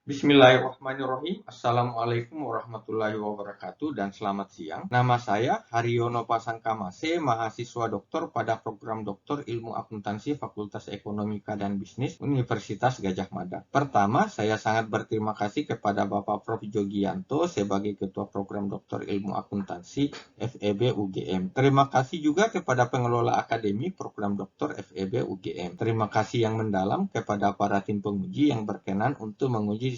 Bismillahirrahmanirrahim. Assalamualaikum warahmatullahi wabarakatuh dan selamat siang. Nama saya Haryono Pasangkamase, mahasiswa doktor pada program Doktor Ilmu Akuntansi Fakultas Ekonomika dan Bisnis Universitas Gadjah Mada. Pertama, saya sangat berterima kasih kepada Bapak Prof. Jogianto sebagai Ketua Program Doktor Ilmu Akuntansi FEB UGM. Terima kasih juga kepada pengelola Akademi Program Doktor FEB UGM. Terima kasih yang mendalam kepada para tim penguji yang berkenan untuk menguji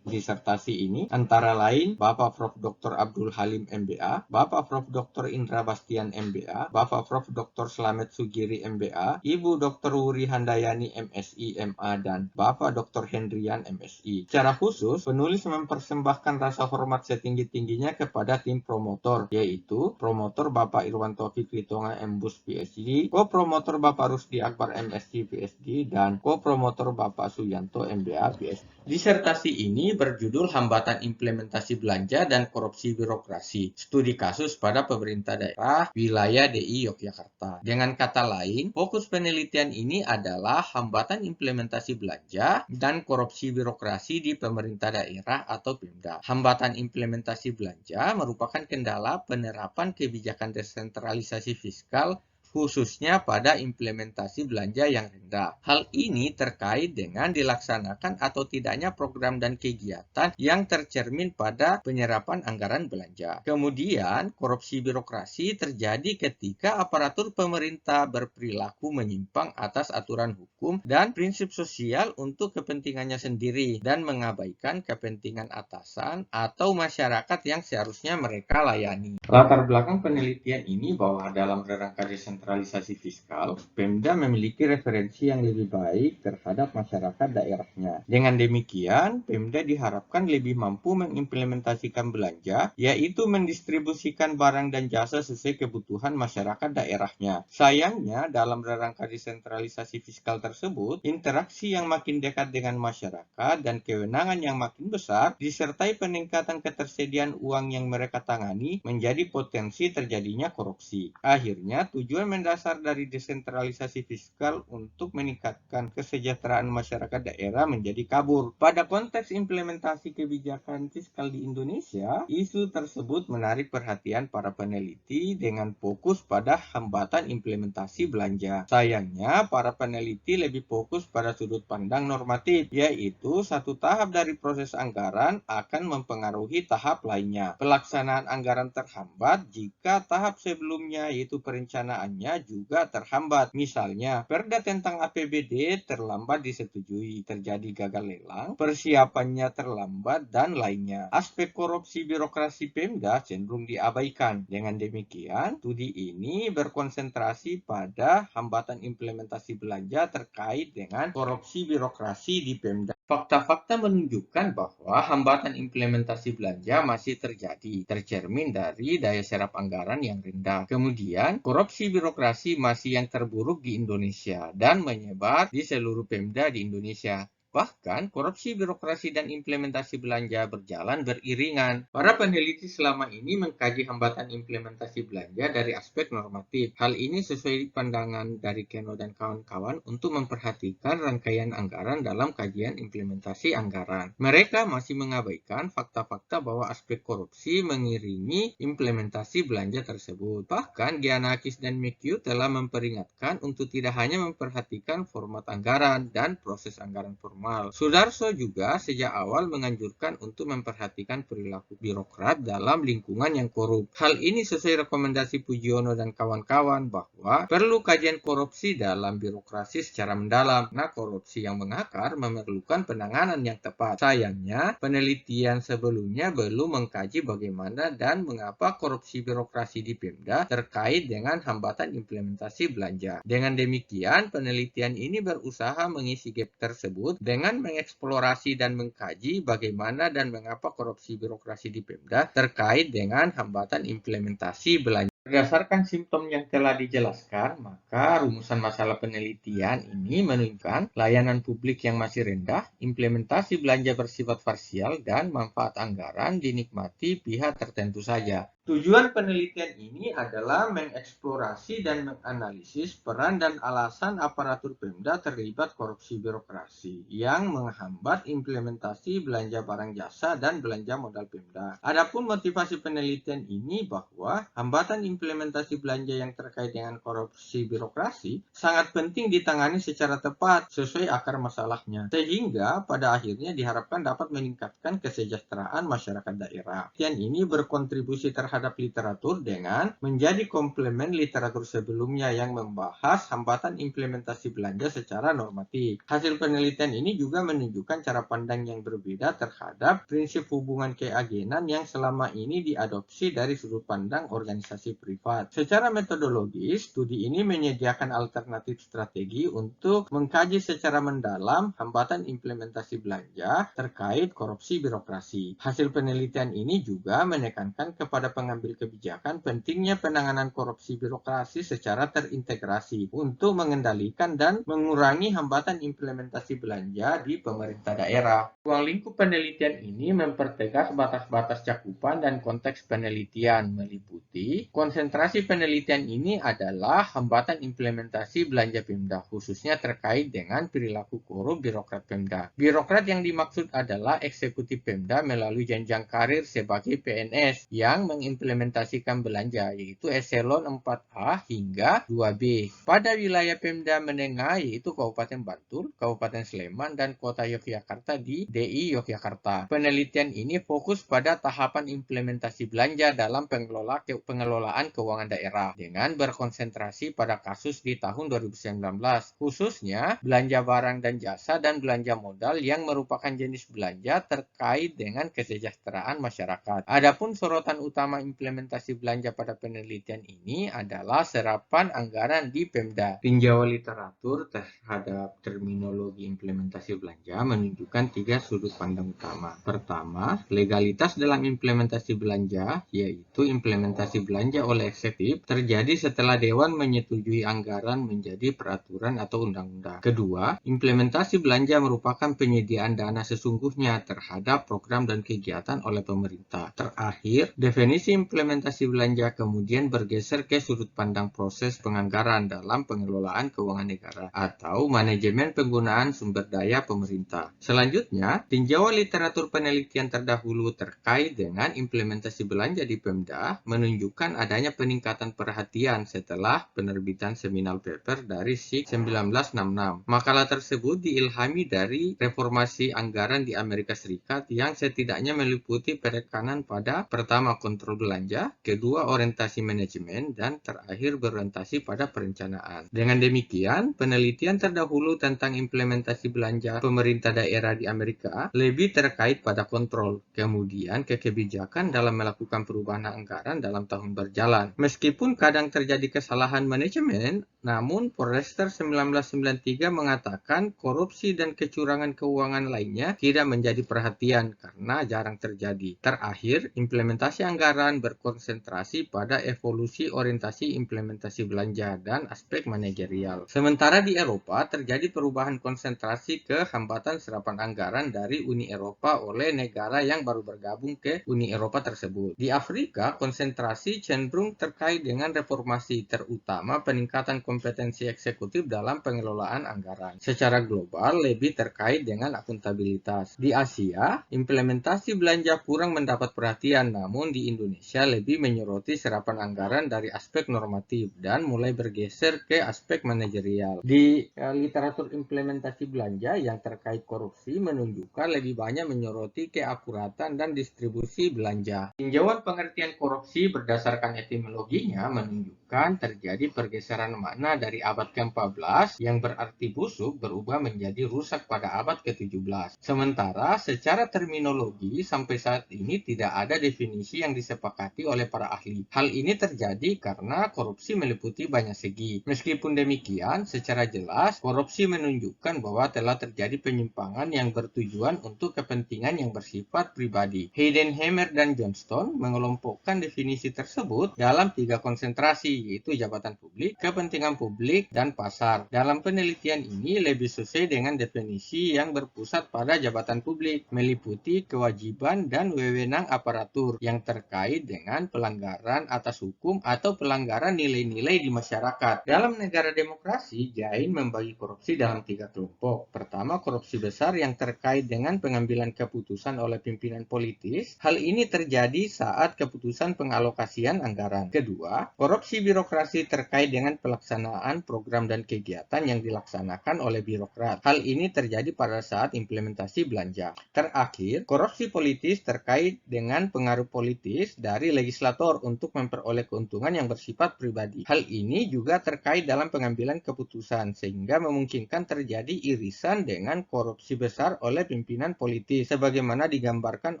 disertasi ini antara lain Bapak Prof. Dr. Abdul Halim MBA, Bapak Prof. Dr. Indra Bastian MBA, Bapak Prof. Dr. Slamet Sugiri MBA, Ibu Dr. Wuri Handayani MSI MA, dan Bapak Dr. Hendrian MSI. Secara khusus, penulis mempersembahkan rasa hormat setinggi-tingginya kepada tim promotor, yaitu promotor Bapak Irwan Taufik Ritonga MBus PhD, co-promotor Bapak Rusdi Akbar MSc PhD, dan co-promotor Bapak Suyanto MBA PhD. Disertasi ini berjudul Hambatan Implementasi Belanja dan Korupsi Birokrasi, Studi Kasus pada Pemerintah Daerah Wilayah DI Yogyakarta. Dengan kata lain, fokus penelitian ini adalah hambatan implementasi belanja dan korupsi birokrasi di pemerintah daerah atau Pemda. Hambatan implementasi belanja merupakan kendala penerapan kebijakan desentralisasi fiskal khususnya pada implementasi belanja yang rendah. Hal ini terkait dengan dilaksanakan atau tidaknya program dan kegiatan yang tercermin pada penyerapan anggaran belanja. Kemudian, korupsi birokrasi terjadi ketika aparatur pemerintah berperilaku menyimpang atas aturan hukum dan prinsip sosial untuk kepentingannya sendiri dan mengabaikan kepentingan atasan atau masyarakat yang seharusnya mereka layani. Latar belakang penelitian ini bahwa dalam rangka desentralisasi fiskal, Pemda memiliki referensi yang lebih baik terhadap masyarakat daerahnya. Dengan demikian, Pemda diharapkan lebih mampu mengimplementasikan belanja, yaitu mendistribusikan barang dan jasa sesuai kebutuhan masyarakat daerahnya. Sayangnya, dalam rangka desentralisasi fiskal tersebut, interaksi yang makin dekat dengan masyarakat dan kewenangan yang makin besar, disertai peningkatan ketersediaan uang yang mereka tangani, menjadi potensi terjadinya korupsi. Akhirnya, tujuan mendasar dari desentralisasi fiskal untuk meningkatkan kesejahteraan masyarakat daerah menjadi kabur. Pada konteks implementasi kebijakan fiskal di Indonesia, isu tersebut menarik perhatian para peneliti dengan fokus pada hambatan implementasi belanja. Sayangnya, para peneliti lebih fokus pada sudut pandang normatif, yaitu satu tahap dari proses anggaran akan mempengaruhi tahap lainnya. Pelaksanaan anggaran terhambat jika tahap sebelumnya yaitu perencanaannya juga terhambat. Misalnya, perda tentang APBD terlambat disetujui, terjadi gagal lelang, persiapannya terlambat, dan lainnya. Aspek korupsi birokrasi Pemda cenderung diabaikan. Dengan demikian, studi ini berkonsentrasi pada hambatan implementasi belanja terkait dengan korupsi birokrasi di Pemda. Fakta-fakta menunjukkan bahwa hambatan implementasi belanja masih terjadi, tercermin dari daya serap anggaran yang rendah. Kemudian, korupsi birokrasi masih yang terburuk di Indonesia dan menyebar di seluruh Pemda di Indonesia. Bahkan, korupsi birokrasi dan implementasi belanja berjalan beriringan. Para peneliti selama ini mengkaji hambatan implementasi belanja dari aspek normatif. Hal ini sesuai pandangan dari Keno dan kawan-kawan untuk memperhatikan rangkaian anggaran dalam kajian implementasi anggaran. Mereka masih mengabaikan fakta-fakta bahwa aspek korupsi mengiringi implementasi belanja tersebut. Bahkan, Gianakis dan McHugh telah memperingatkan untuk tidak hanya memperhatikan format anggaran dan proses anggaran formal. Sudarso juga sejak awal menganjurkan untuk memperhatikan perilaku birokrat dalam lingkungan yang korup. Hal ini sesuai rekomendasi Pujiono dan kawan-kawan bahwa perlu kajian korupsi dalam birokrasi secara mendalam. Nah, korupsi yang mengakar memerlukan penanganan yang tepat. Sayangnya, penelitian sebelumnya belum mengkaji bagaimana dan mengapa korupsi birokrasi di Pemda terkait dengan hambatan implementasi belanja. Dengan demikian, penelitian ini berusaha mengisi gap tersebut dengan mengeksplorasi dan mengkaji bagaimana dan mengapa korupsi birokrasi di Pemda terkait dengan hambatan implementasi belanja. Berdasarkan simptom yang telah dijelaskan, maka rumusan masalah penelitian ini menunjukkan layanan publik yang masih rendah, implementasi belanja bersifat parsial, dan manfaat anggaran dinikmati pihak tertentu saja. Tujuan penelitian ini adalah mengeksplorasi dan menganalisis peran dan alasan aparatur Pemda terlibat korupsi birokrasi yang menghambat implementasi belanja barang jasa dan belanja modal Pemda. Adapun motivasi penelitian ini bahwa hambatan implementasi belanja yang terkait dengan korupsi birokrasi sangat penting ditangani secara tepat sesuai akar masalahnya, sehingga pada akhirnya diharapkan dapat meningkatkan kesejahteraan masyarakat daerah. Penelitian ini berkontribusi terhadap literatur dengan menjadi komplemen literatur sebelumnya yang membahas hambatan implementasi belanja secara normatif. Hasil penelitian ini juga menunjukkan cara pandang yang berbeda terhadap prinsip hubungan keagenan yang selama ini diadopsi dari sudut pandang organisasi privat. Secara metodologis, studi ini menyediakan alternatif strategi untuk mengkaji secara mendalam hambatan implementasi belanja terkait korupsi birokrasi. Hasil penelitian ini juga menekankan kepada pengambil kebijakan pentingnya penanganan korupsi birokrasi secara terintegrasi untuk mengendalikan dan mengurangi hambatan implementasi belanja di pemerintah daerah. Ruang lingkup penelitian ini mempertegas batas-batas cakupan dan konteks penelitian, meliputi konsentrasi penelitian ini adalah hambatan implementasi belanja Pemda, khususnya terkait dengan perilaku korup birokrat Pemda. Birokrat yang dimaksud adalah eksekutif Pemda melalui jenjang karir sebagai PNS yang mengimplementasikan belanja, yaitu eselon 4A hingga 2B. Pada wilayah Pemda menengah, yaitu Kabupaten Bantul, Kabupaten Sleman, dan Kota Yogyakarta di DI Yogyakarta. Penelitian ini fokus pada tahapan implementasi belanja dalam pengelolaan keuangan daerah dengan berkonsentrasi pada kasus di tahun 2019, khususnya belanja barang dan jasa dan belanja modal yang merupakan jenis belanja terkait dengan kesejahteraan masyarakat. Adapun sorotan utama implementasi belanja pada penelitian ini adalah serapan anggaran di Pemda. Tinjauan literatur terhadap terminologi implementasi belanja menunjukkan 3 sudut pandang utama. Pertama, legalitas dalam implementasi belanja, yaitu implementasi belanja oleh eksekutif terjadi setelah Dewan menyetujui anggaran menjadi peraturan atau undang-undang. Kedua, implementasi belanja merupakan penyediaan dana sesungguhnya terhadap program dan kegiatan oleh pemerintah. Terakhir, definisi implementasi belanja kemudian bergeser ke sudut pandang proses penganggaran dalam pengelolaan keuangan negara atau manajemen penggunaan sumber daya pemerintah. Selanjutnya, tinjauan literatur penelitian terdahulu terkait dengan implementasi belanja di Pemda menunjukkan adanya peningkatan perhatian setelah penerbitan seminal paper dari SIG 1966. Makalah tersebut diilhami dari reformasi anggaran di Amerika Serikat yang setidaknya meliputi penekanan pada pertama kontrol belanja, kedua orientasi manajemen, dan terakhir berorientasi pada perencanaan. Dengan demikian, penelitian terdahulu tentang implementasi belanja pemerintah daerah di Amerika lebih terkait pada kontrol, kemudian ke kebijakan dalam melakukan perubahan anggaran dalam tahun berjalan. Meskipun kadang terjadi kesalahan manajemen, namun Forrester 1993 mengatakan korupsi dan kecurangan keuangan lainnya tidak menjadi perhatian karena jarang terjadi. Terakhir, implementasi anggaran berkonsentrasi pada evolusi orientasi implementasi belanja dan aspek manajerial. Sementara di Eropa terjadi perubahan konsentrasi ke hambatan serapan anggaran dari Uni Eropa oleh negara yang baru bergabung ke Uni Eropa tersebut. Di Afrika, konsentrasi cenderung terkait dengan reformasi, terutama peningkatan kompetensi eksekutif dalam pengelolaan anggaran. Secara global, lebih terkait dengan akuntabilitas. Di Asia, implementasi belanja kurang mendapat perhatian, namun di Indonesia lebih menyoroti serapan anggaran dari aspek normatif dan mulai bergeser ke aspek manajerial. Di literatur implementasi belanja yang terkait korupsi menunjukkan lebih banyak menyoroti keakuratan dan distribusi belanja. Tinjauan pengertian korupsi berdasarkan etimologinya menunjukkan terjadi pergeseran makna dari abad ke-14 yang berarti busuk berubah menjadi rusak pada abad ke-17. Sementara secara terminologi sampai saat ini tidak ada definisi yang disepakati oleh para ahli. Hal ini terjadi karena korupsi meliputi banyak segi. Meskipun demikian, secara jelas korupsi menunjukkan bahwa telah terjadi penyimpangan yang bertujuan untuk kepentingan yang bersifat pribadi. Heidenhammer dan Johnston mengelompokkan definisi tersebut dalam 3 konsentrasi, birokrasi, yaitu jabatan publik, kepentingan publik, dan pasar. Dalam penelitian ini lebih sesuai dengan definisi yang berpusat pada jabatan publik, meliputi kewajiban dan wewenang aparatur yang terkait dengan pelanggaran atas hukum atau pelanggaran nilai-nilai di masyarakat. Dalam negara demokrasi, Jain membagi korupsi dalam 3 kelompok. Pertama, korupsi besar yang terkait dengan pengambilan keputusan oleh pimpinan politis. Hal ini terjadi saat keputusan pengalokasian anggaran. Kedua, korupsi birokrasi terkait dengan pelaksanaan program dan kegiatan yang dilaksanakan oleh birokrat. Hal ini terjadi pada saat implementasi belanja. Terakhir, korupsi politis terkait dengan pengaruh politis dari legislator untuk memperoleh keuntungan yang bersifat pribadi. Hal ini juga terkait dalam pengambilan keputusan, sehingga memungkinkan terjadi irisan dengan korupsi besar oleh pimpinan politis, sebagaimana digambarkan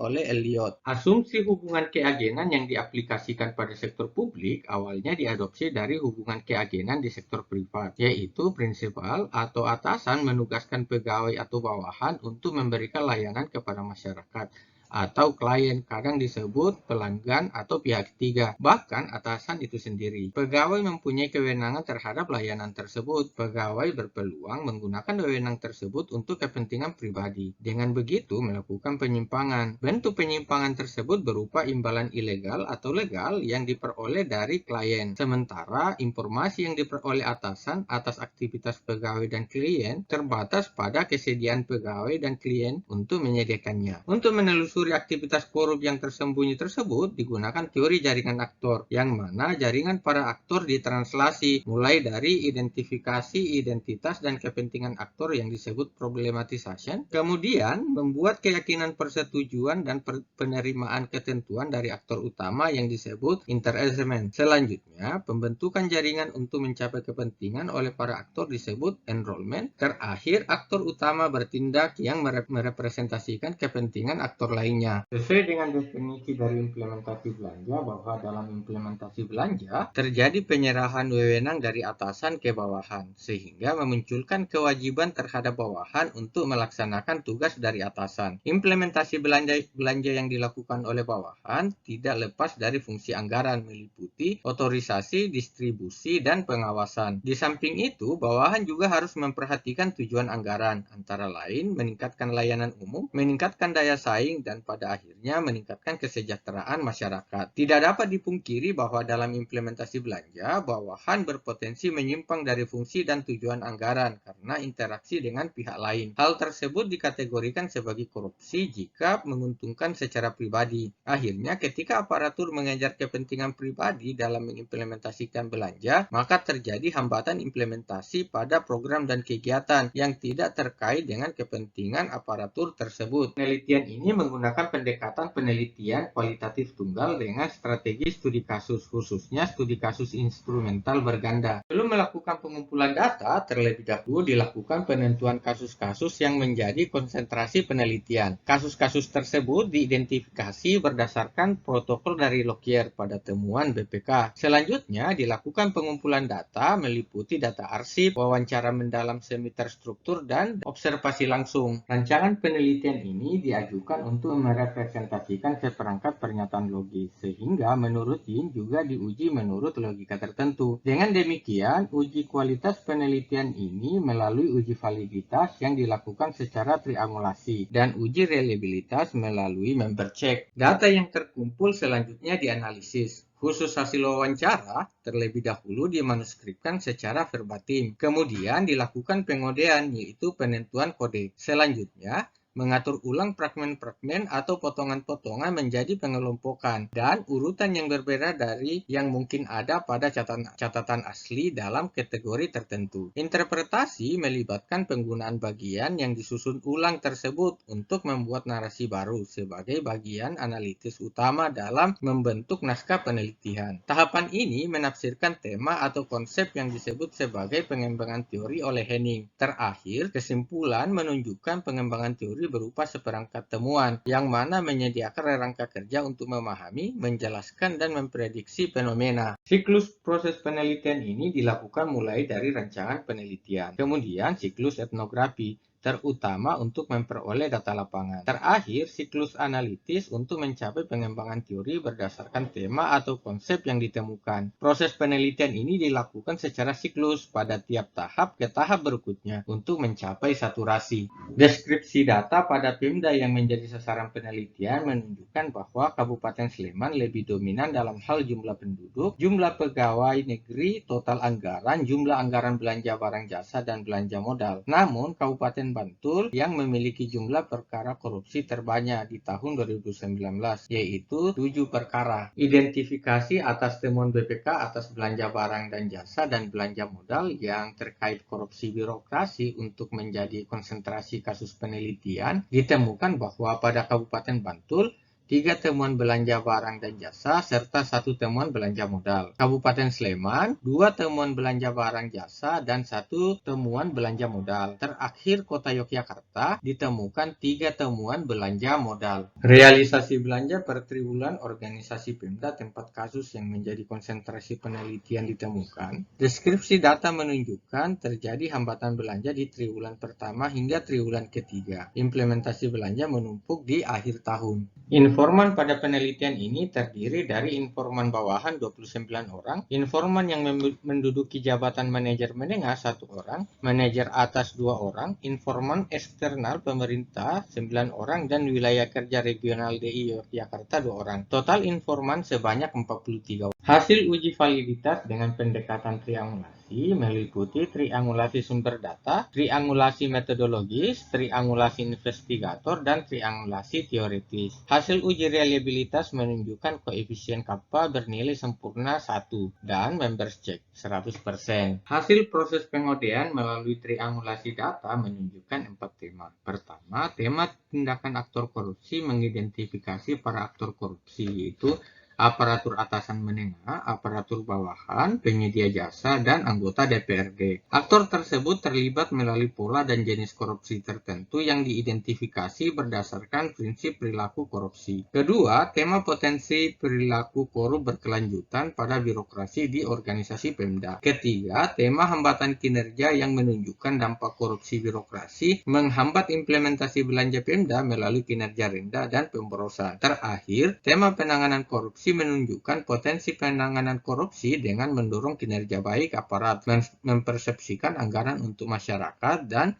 oleh Elliot. Asumsi hubungan keagenan yang diaplikasikan pada sektor publik awalnya diadopsi dari hubungan keagenan di sektor privat, yaitu prinsipal atau atasan menugaskan pegawai atau bawahan untuk memberikan layanan kepada masyarakat atau klien, kadang disebut pelanggan atau pihak ketiga, bahkan atasan itu sendiri. Pegawai mempunyai kewenangan terhadap layanan tersebut. Pegawai berpeluang menggunakan wewenang tersebut untuk kepentingan pribadi. Dengan begitu melakukan penyimpangan. Bentuk penyimpangan tersebut berupa imbalan ilegal atau legal yang diperoleh dari klien. Sementara informasi yang diperoleh atasan atas aktivitas pegawai dan klien terbatas pada kesediaan pegawai dan klien untuk menyediakannya. Untuk menelusuri aktivitas korup yang tersembunyi tersebut digunakan teori jaringan aktor, yang mana jaringan para aktor ditranslasi mulai dari identifikasi identitas dan kepentingan aktor yang disebut problematization, kemudian membuat keyakinan persetujuan dan penerimaan ketentuan dari aktor utama yang disebut interagreement. Selanjutnya, pembentukan jaringan untuk mencapai kepentingan oleh para aktor disebut enrollment. Terakhir, aktor utama bertindak yang merepresentasikan kepentingan aktor lainnya. Sesuai dengan definisi dari implementasi belanja, bahwa dalam implementasi belanja terjadi penyerahan wewenang dari atasan ke bawahan, sehingga memunculkan kewajiban terhadap bawahan untuk melaksanakan tugas dari atasan. Implementasi belanja yang dilakukan oleh bawahan tidak lepas dari fungsi anggaran, meliputi otorisasi, distribusi, dan pengawasan. Di samping itu, bawahan juga harus memperhatikan tujuan anggaran, antara lain meningkatkan layanan umum, meningkatkan daya saing, dan pada akhirnya meningkatkan kesejahteraan masyarakat. Tidak dapat dipungkiri bahwa dalam implementasi belanja, bawahan berpotensi menyimpang dari fungsi dan tujuan anggaran karena interaksi dengan pihak lain. Hal tersebut dikategorikan sebagai korupsi jika menguntungkan secara pribadi. Akhirnya, ketika aparatur mengejar kepentingan pribadi dalam mengimplementasikan belanja, maka terjadi hambatan implementasi pada program dan kegiatan yang tidak terkait dengan kepentingan aparatur tersebut. Penelitian ini menggunakan pendekatan penelitian kualitatif tunggal dengan strategi studi kasus, khususnya studi kasus instrumental berganda. Sebelum melakukan pengumpulan data, terlebih dahulu dilakukan penentuan kasus-kasus yang menjadi konsentrasi penelitian. Kasus-kasus tersebut diidentifikasi berdasarkan protokol dari Lockyer pada temuan BPK. Selanjutnya dilakukan pengumpulan data meliputi data arsip, wawancara mendalam semi terstruktur, dan observasi langsung. Rancangan penelitian ini diajukan untuk merepresentasikan seperangkat pernyataan logis, sehingga menurut Yin juga diuji menurut logika tertentu. Dengan demikian, uji kualitas penelitian ini melalui uji validitas yang dilakukan secara triangulasi dan uji reliabilitas melalui member check. Data yang terkumpul selanjutnya dianalisis. Khusus hasil wawancara, terlebih dahulu dimanuskripkan secara verbatim. Kemudian dilakukan pengodean, yaitu penentuan kode. Selanjutnya, mengatur ulang fragmen-fragmen atau potongan-potongan menjadi pengelompokan dan urutan yang berbeda dari yang mungkin ada pada catatan asli dalam kategori tertentu. Interpretasi melibatkan penggunaan bagian yang disusun ulang tersebut untuk membuat narasi baru sebagai bagian analitis utama dalam membentuk naskah penelitian. Tahapan ini menafsirkan tema atau konsep yang disebut sebagai pengembangan teori oleh Henning. Terakhir, kesimpulan menunjukkan pengembangan teori berupa seperangkat temuan, yang mana menyediakan rangka kerja untuk memahami, menjelaskan, dan memprediksi fenomena. Siklus proses penelitian ini dilakukan mulai dari rancangan penelitian, kemudian siklus etnografi, terutama untuk memperoleh data lapangan. Terakhir, siklus analitis untuk mencapai pengembangan teori berdasarkan tema atau konsep yang ditemukan. Proses penelitian ini dilakukan secara siklus pada tiap tahap ke tahap berikutnya untuk mencapai saturasi. Deskripsi data pada Pemda yang menjadi sasaran penelitian menunjukkan bahwa Kabupaten Sleman lebih dominan dalam hal jumlah penduduk, jumlah pegawai negeri, total anggaran, jumlah anggaran belanja barang jasa dan belanja modal. Namun, Kabupaten Bantul yang memiliki jumlah perkara korupsi terbanyak di tahun 2019, yaitu 7 perkara. Identifikasi atas temuan BPK atas belanja barang dan jasa dan belanja modal yang terkait korupsi birokrasi untuk menjadi konsentrasi kasus penelitian, ditemukan bahwa pada Kabupaten Bantul 3 temuan belanja barang dan jasa, serta 1 temuan belanja modal. Kabupaten Sleman, 2 temuan belanja barang jasa, dan 1 temuan belanja modal. Terakhir, Kota Yogyakarta, ditemukan 3 temuan belanja modal. Realisasi belanja per triwulan organisasi Pemda tempat kasus yang menjadi konsentrasi penelitian ditemukan. Deskripsi data menunjukkan terjadi hambatan belanja di triwulan pertama hingga triwulan ketiga. Implementasi belanja menumpuk di akhir tahun. Informan pada penelitian ini terdiri dari informan bawahan 29 orang, informan yang menduduki jabatan manajer menengah 1 orang, manajer atas 2 orang, informan eksternal pemerintah 9 orang, dan wilayah kerja regional DI Yogyakarta 2 orang. Total informan sebanyak 43 orang. Hasil uji validitas dengan pendekatan triangulasi meliputi triangulasi sumber data, triangulasi metodologis, triangulasi investigator, dan triangulasi teoritis. Hasil uji reliabilitas menunjukkan koefisien kappa bernilai sempurna 1 dan members check 100%. Hasil proses pengodean melalui triangulasi data menunjukkan 4 tema. Pertama, tema tindakan aktor korupsi mengidentifikasi para aktor korupsi, yaitu aparatur atasan menengah, aparatur bawahan, penyedia jasa, dan anggota DPRD. Aktor tersebut terlibat melalui pola dan jenis korupsi tertentu yang diidentifikasi berdasarkan prinsip perilaku korupsi. Kedua, tema potensi perilaku korup berkelanjutan pada birokrasi di organisasi Pemda. Ketiga, tema hambatan kinerja yang menunjukkan dampak korupsi birokrasi menghambat implementasi belanja Pemda melalui kinerja rendah dan pemborosan. Terakhir, tema penanganan korupsi menunjukkan potensi penanganan korupsi dengan mendorong kinerja baik aparat, mempersepsikan anggaran untuk masyarakat, dan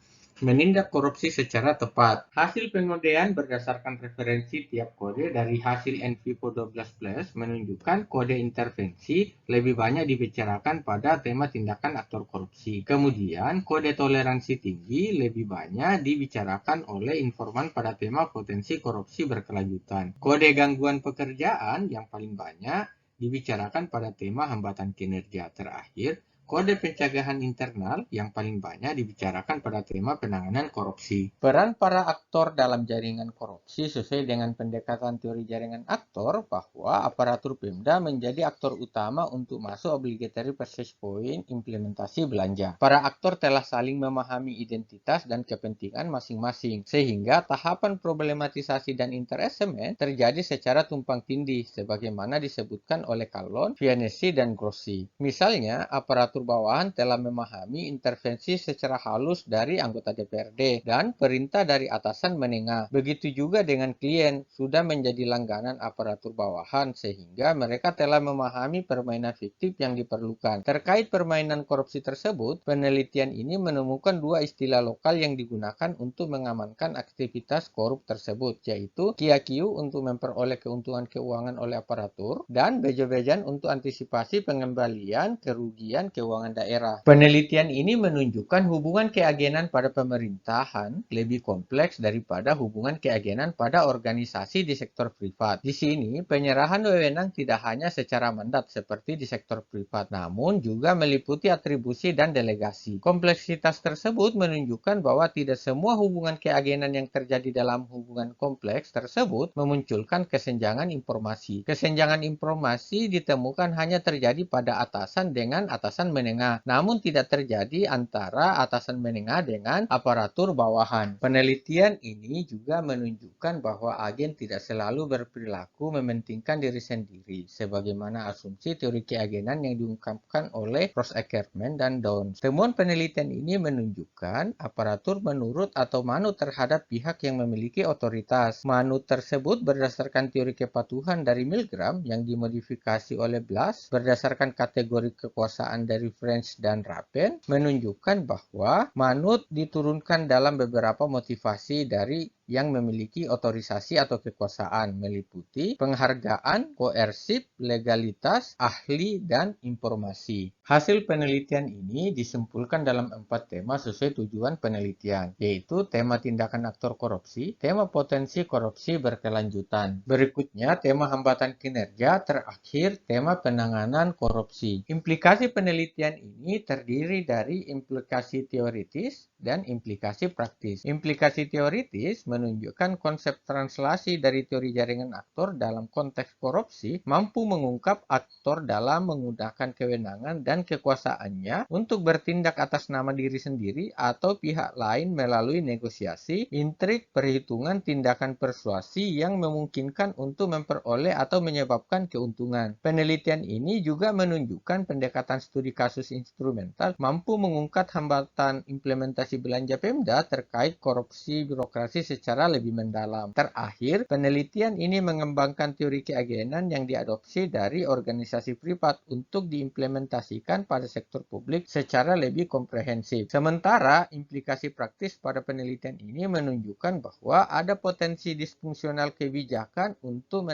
menindak korupsi secara tepat. Hasil pengodean berdasarkan referensi tiap kode dari hasil NVIPO 12+ menunjukkan kode intervensi lebih banyak dibicarakan pada tema tindakan aktor korupsi. Kemudian, kode toleransi tinggi lebih banyak dibicarakan oleh informan pada tema potensi korupsi berkelanjutan. Kode gangguan pekerjaan yang paling banyak dibicarakan pada tema hambatan kinerja. Terakhir, kode pencegahan internal yang paling banyak dibicarakan pada tema penanganan korupsi. Peran para aktor dalam jaringan korupsi sesuai dengan pendekatan teori jaringan aktor bahwa aparatur Pemda menjadi aktor utama untuk masuk obligatory purchase point implementasi belanja. Para aktor telah saling memahami identitas dan kepentingan masing-masing, sehingga tahapan problematisasi dan interassessment terjadi secara tumpang tindih sebagaimana disebutkan oleh Kallon, Vianesi, dan Grossi. Misalnya, aparatur bawahan telah memahami intervensi secara halus dari anggota DPRD dan perintah dari atasan menengah. Begitu juga dengan klien, sudah menjadi langganan aparatur bawahan sehingga mereka telah memahami permainan fiktif yang diperlukan. Terkait permainan korupsi tersebut, penelitian ini menemukan 2 istilah lokal yang digunakan untuk mengamankan aktivitas korup tersebut, yaitu QAQ untuk memperoleh keuntungan keuangan oleh aparatur dan bejo-bejan untuk antisipasi pengembalian kerugian keuangan daerah. Penelitian ini menunjukkan hubungan keagenan pada pemerintahan lebih kompleks daripada hubungan keagenan pada organisasi di sektor privat. Di sini, penyerahan wewenang tidak hanya secara mandat seperti di sektor privat, namun juga meliputi atribusi dan delegasi. Kompleksitas tersebut menunjukkan bahwa tidak semua hubungan keagenan yang terjadi dalam hubungan kompleks tersebut memunculkan kesenjangan informasi. Kesenjangan informasi ditemukan hanya terjadi pada atasan dengan atasan menengah, namun tidak terjadi antara atasan menengah dengan aparatur bawahan. Penelitian ini juga menunjukkan bahwa agen tidak selalu berperilaku mementingkan diri sendiri, sebagaimana asumsi teori keagenan yang diungkapkan oleh Ross Ackerman dan Downs. Temuan penelitian ini menunjukkan aparatur menurut atau manut terhadap pihak yang memiliki otoritas. Manut tersebut berdasarkan teori kepatuhan dari Milgram yang dimodifikasi oleh Blas berdasarkan kategori kekuasaan dari French dan Rapin, menunjukkan bahwa manut diturunkan dalam beberapa motivasi dari yang memiliki otorisasi atau kekuasaan, meliputi penghargaan, koersif, legalitas, ahli, dan informasi. Hasil penelitian ini disimpulkan dalam 4 tema sesuai tujuan penelitian, yaitu tema tindakan aktor korupsi, tema potensi korupsi berkelanjutan. Berikutnya, tema hambatan kinerja, terakhir tema penanganan korupsi. Implikasi penelitian ini terdiri dari implikasi teoritis dan implikasi praktis. Implikasi teoritis menunjukkan konsep translasi dari teori jaringan aktor dalam konteks korupsi mampu mengungkap aktor dalam menggunakan kewenangan dan kekuasaannya untuk bertindak atas nama diri sendiri atau pihak lain melalui negosiasi, intrik, perhitungan, tindakan persuasi yang memungkinkan untuk memperoleh atau menyebabkan keuntungan. Penelitian ini juga menunjukkan pendekatan studi kasus instrumental mampu mengungkap hambatan implementasi belanja Pemda terkait korupsi birokrasi secara lebih mendalam. Terakhir, penelitian ini mengembangkan teori keagenan yang diadopsi dari organisasi privat untuk diimplementasikan pada sektor publik secara lebih komprehensif. Sementara, implikasi praktis pada penelitian ini menunjukkan bahwa ada potensi disfungsional kebijakan untuk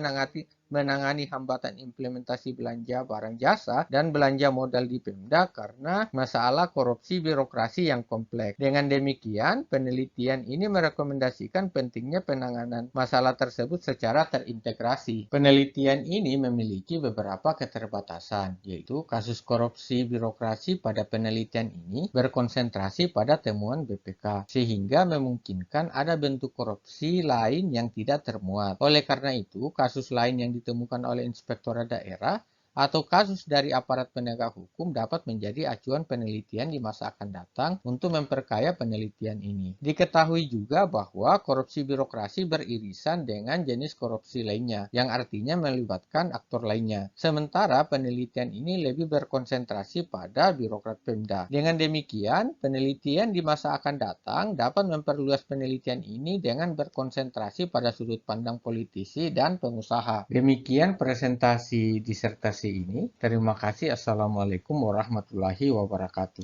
menangani hambatan implementasi belanja barang jasa dan belanja modal di Pemda karena masalah korupsi birokrasi yang kompleks. Dengan demikian, penelitian ini merekomendasikan pentingnya penanganan masalah tersebut secara terintegrasi. Penelitian ini memiliki beberapa keterbatasan, yaitu kasus korupsi birokrasi pada penelitian ini berkonsentrasi pada temuan BPK, sehingga memungkinkan ada bentuk korupsi lain yang tidak termuat. Oleh karena itu, kasus lain yang ditemukan oleh inspektorat daerah atau kasus dari aparat penegak hukum dapat menjadi acuan penelitian di masa akan datang untuk memperkaya penelitian ini. Diketahui juga bahwa korupsi birokrasi beririsan dengan jenis korupsi lainnya, yang artinya melibatkan aktor lainnya. Sementara penelitian ini lebih berkonsentrasi pada birokrat Pemda. Dengan demikian, penelitian di masa akan datang dapat memperluas penelitian ini dengan berkonsentrasi pada sudut pandang politisi dan pengusaha. Demikian presentasi disertasi ini. Terima kasih. Assalamualaikum warahmatullahi wabarakatuh.